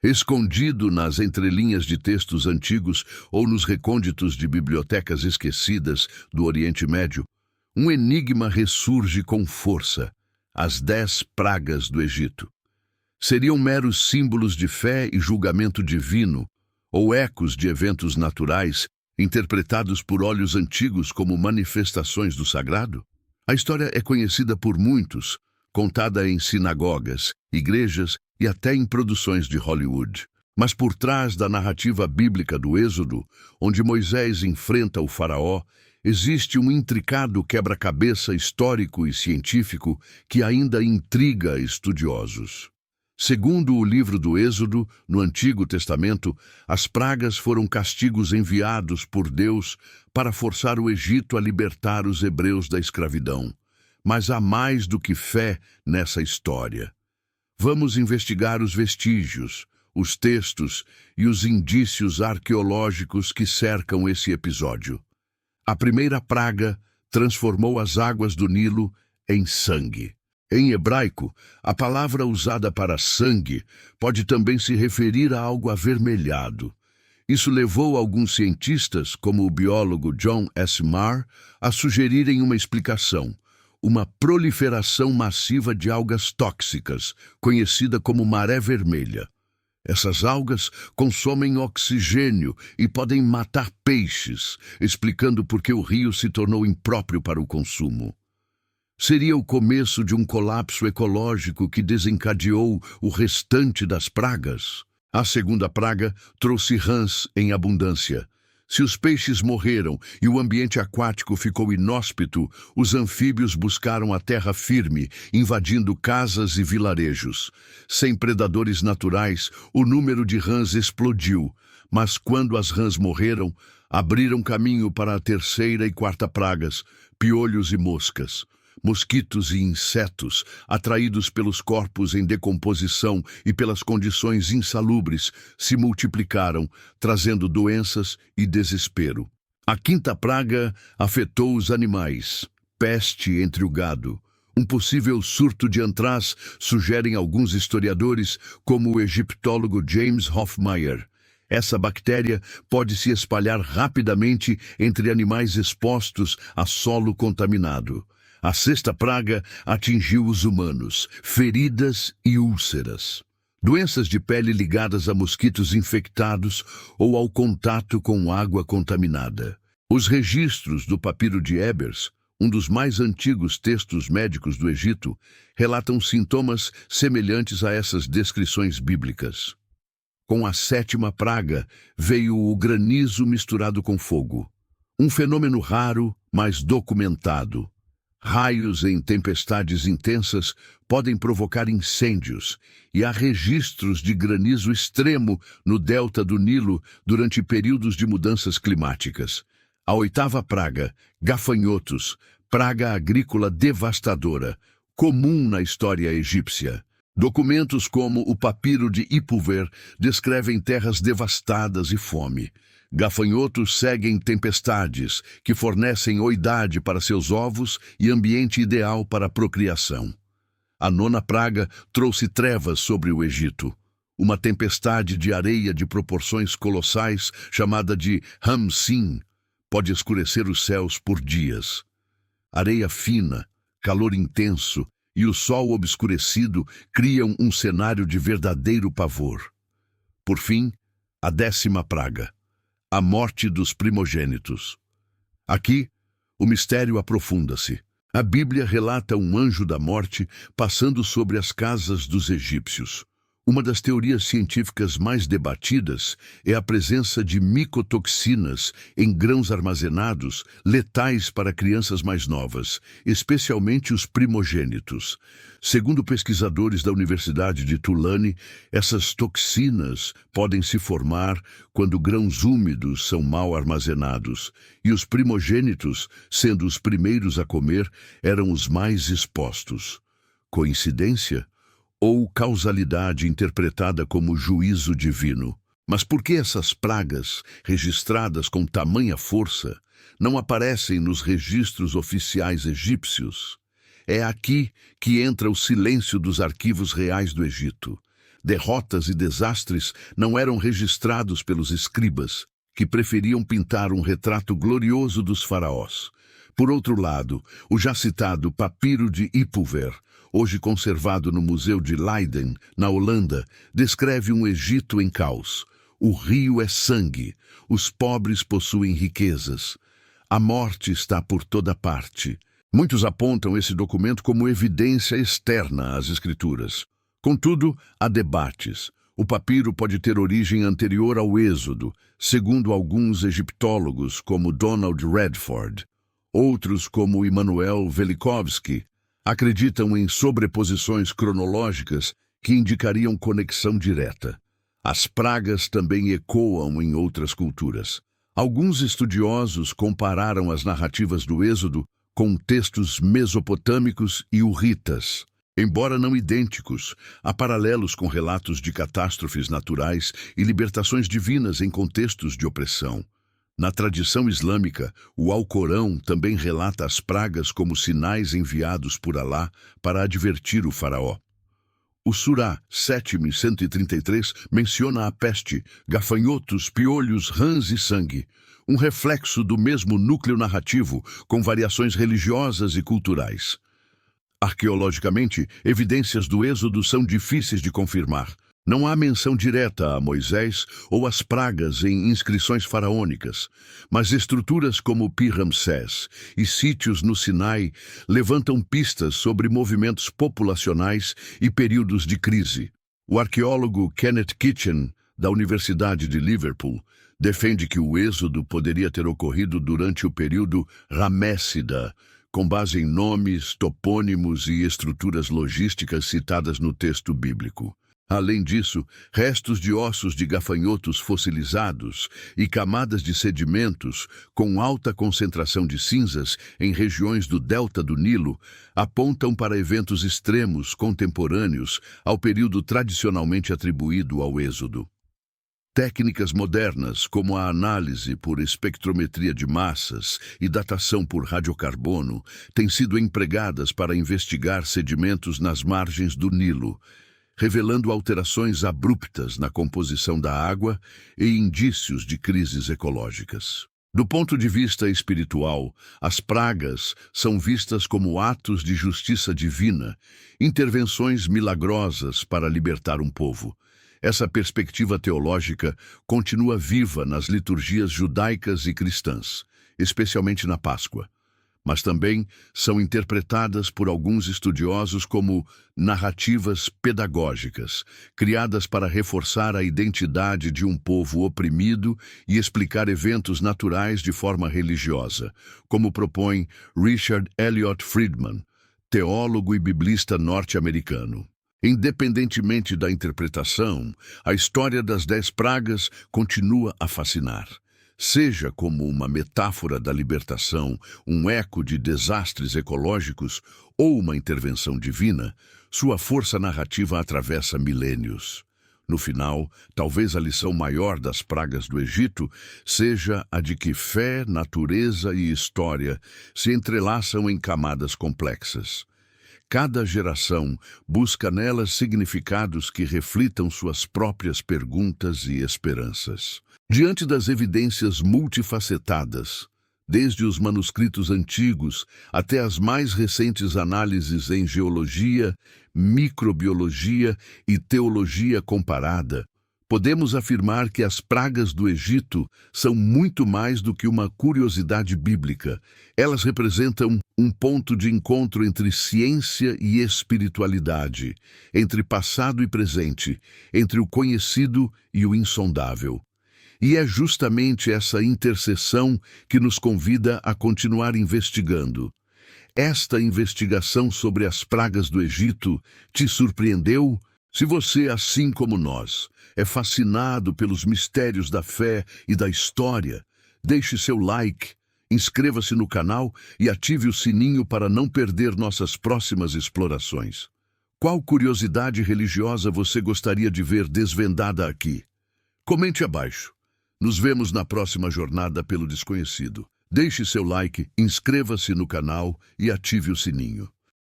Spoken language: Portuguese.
Escondido nas entrelinhas de textos antigos ou nos recônditos de bibliotecas esquecidas do Oriente Médio, um enigma ressurge com força: as 10 pragas do Egito. Seriam meros símbolos de fé e julgamento divino, ou ecos de eventos naturais, interpretados por olhos antigos como manifestações do sagrado? A história é conhecida por muitos, contada em sinagogas, igrejas e até em produções de Hollywood. Mas por trás da narrativa bíblica do Êxodo, onde Moisés enfrenta o faraó, existe um intricado quebra-cabeça histórico e científico que ainda intriga estudiosos. Segundo o livro do Êxodo, no Antigo Testamento, as pragas foram castigos enviados por Deus para forçar o Egito a libertar os hebreus da escravidão. Mas há mais do que fé nessa história. Vamos investigar os vestígios, os textos e os indícios arqueológicos que cercam esse episódio. A primeira praga transformou as águas do Nilo em sangue. Em hebraico, a palavra usada para sangue pode também se referir a algo avermelhado. Isso levou alguns cientistas, como o biólogo John S. Marr, a sugerirem uma explicação: uma proliferação massiva de algas tóxicas, conhecida como maré vermelha. Essas algas consomem oxigênio e podem matar peixes, explicando por que o rio se tornou impróprio para o consumo. Seria o começo de um colapso ecológico que desencadeou o restante das pragas? A segunda praga trouxe rãs em abundância. Se os peixes morreram e o ambiente aquático ficou inóspito, os anfíbios buscaram a terra firme, invadindo casas e vilarejos. Sem predadores naturais, o número de rãs explodiu, mas quando as rãs morreram, abriram caminho para a terceira e quarta pragas, piolhos e moscas. Mosquitos e insetos, atraídos pelos corpos em decomposição e pelas condições insalubres, se multiplicaram, trazendo doenças e desespero. A quinta praga afetou os animais. Peste entre o gado. Um possível surto de antrás, sugerem alguns historiadores, como o egiptólogo James Hoffmeier. Essa bactéria pode se espalhar rapidamente entre animais expostos a solo contaminado. A sexta praga atingiu os humanos, feridas e úlceras. Doenças de pele ligadas a mosquitos infectados ou ao contato com água contaminada. Os registros do Papiro de Ebers, um dos mais antigos textos médicos do Egito, relatam sintomas semelhantes a essas descrições bíblicas. Com a sétima praga veio o granizo misturado com fogo. Um fenômeno raro, mas documentado. Raios em tempestades intensas podem provocar incêndios, e há registros de granizo extremo no delta do Nilo durante períodos de mudanças climáticas. A oitava praga, gafanhotos, praga agrícola devastadora, comum na história egípcia. Documentos como o Papiro de Ipuwer descrevem terras devastadas e fome. Gafanhotos seguem tempestades, que fornecem oidade para seus ovos e ambiente ideal para a procriação. A nona praga trouxe trevas sobre o Egito. Uma tempestade de areia de proporções colossais, chamada de Hamsin, pode escurecer os céus por dias. Areia fina, calor intenso e o sol obscurecido criam um cenário de verdadeiro pavor. Por fim, a 10ª praga. A morte dos primogênitos. Aqui, o mistério aprofunda-se. A Bíblia relata um anjo da morte passando sobre as casas dos egípcios. Uma das teorias científicas mais debatidas é a presença de micotoxinas em grãos armazenados, letais para crianças mais novas, especialmente os primogênitos. Segundo pesquisadores da Universidade de Tulane, essas toxinas podem se formar quando grãos úmidos são mal armazenados, e os primogênitos, sendo os primeiros a comer, eram os mais expostos. Coincidência? Ou causalidade interpretada como juízo divino? Mas por que essas pragas, registradas com tamanha força, não aparecem nos registros oficiais egípcios? É aqui que entra o silêncio dos arquivos reais do Egito. derrotas e desastres não eram registrados pelos escribas, que preferiam pintar um retrato glorioso dos faraós. Por outro lado, o já citado Papiro de Ipulver, hoje conservado no Museu de Leiden, na Holanda, descreve um Egito em caos. O rio é sangue, os pobres possuem riquezas. A morte está por toda parte. Muitos apontam esse documento como evidência externa às Escrituras. Contudo, há debates. O papiro pode ter origem anterior ao Êxodo, segundo alguns egiptólogos, como Donald Redford. Outros, como Immanuel Velikovsky, acreditam em sobreposições cronológicas que indicariam conexão direta. As pragas também ecoam em outras culturas. Alguns estudiosos compararam as narrativas do Êxodo com textos mesopotâmicos e hurritas. Embora não idênticos, há paralelos com relatos de catástrofes naturais e libertações divinas em contextos de opressão. Na tradição islâmica, o Alcorão também relata as pragas como sinais enviados por Alá para advertir o faraó. O Surá 7.133 menciona a peste, gafanhotos, piolhos, rãs e sangue, um reflexo do mesmo núcleo narrativo, com variações religiosas e culturais. Arqueologicamente, evidências do Êxodo são difíceis de confirmar. Não há menção direta a Moisés ou às pragas em inscrições faraônicas, mas estruturas como Pi-Ramsés e sítios no Sinai levantam pistas sobre movimentos populacionais e períodos de crise. O arqueólogo Kenneth Kitchen, da Universidade de Liverpool, defende que o Êxodo poderia ter ocorrido durante o período Ramessida, com base em nomes, topônimos e estruturas logísticas citadas no texto bíblico. Além disso, restos de ossos de gafanhotos fossilizados e camadas de sedimentos com alta concentração de cinzas em regiões do delta do Nilo apontam para eventos extremos contemporâneos ao período tradicionalmente atribuído ao Êxodo. Técnicas modernas, como a análise por espectrometria de massas e datação por radiocarbono, têm sido empregadas para investigar sedimentos nas margens do Nilo, revelando alterações abruptas na composição da água e indícios de crises ecológicas. Do ponto de vista espiritual, as pragas são vistas como atos de justiça divina, intervenções milagrosas para libertar um povo. Essa perspectiva teológica continua viva nas liturgias judaicas e cristãs, especialmente na Páscoa, mas também são interpretadas por alguns estudiosos como narrativas pedagógicas, criadas para reforçar a identidade de um povo oprimido e explicar eventos naturais de forma religiosa, como propõe Richard Elliott Friedman, teólogo e biblista norte-americano. Independentemente da interpretação, a história das 10 pragas continua a fascinar. Seja como uma metáfora da libertação, um eco de desastres ecológicos ou uma intervenção divina, sua força narrativa atravessa milênios. No final, talvez a lição maior das pragas do Egito seja a de que fé, natureza e história se entrelaçam em camadas complexas. Cada geração busca nelas significados que reflitam suas próprias perguntas e esperanças. Diante das evidências multifacetadas, desde os manuscritos antigos até as mais recentes análises em geologia, microbiologia e teologia comparada, podemos afirmar que as pragas do Egito são muito mais do que uma curiosidade bíblica. Elas representam um ponto de encontro entre ciência e espiritualidade, entre passado e presente, entre o conhecido e o insondável. E é justamente essa interseção que nos convida a continuar investigando. Esta investigação sobre as pragas do Egito te surpreendeu? Se você, assim como nós, é fascinado pelos mistérios da fé e da história, deixe seu like, inscreva-se no canal e ative o sininho para não perder nossas próximas explorações. Qual curiosidade religiosa você gostaria de ver desvendada aqui? Comente abaixo. Nos vemos na próxima jornada pelo desconhecido. Deixe seu like, inscreva-se no canal e ative o sininho.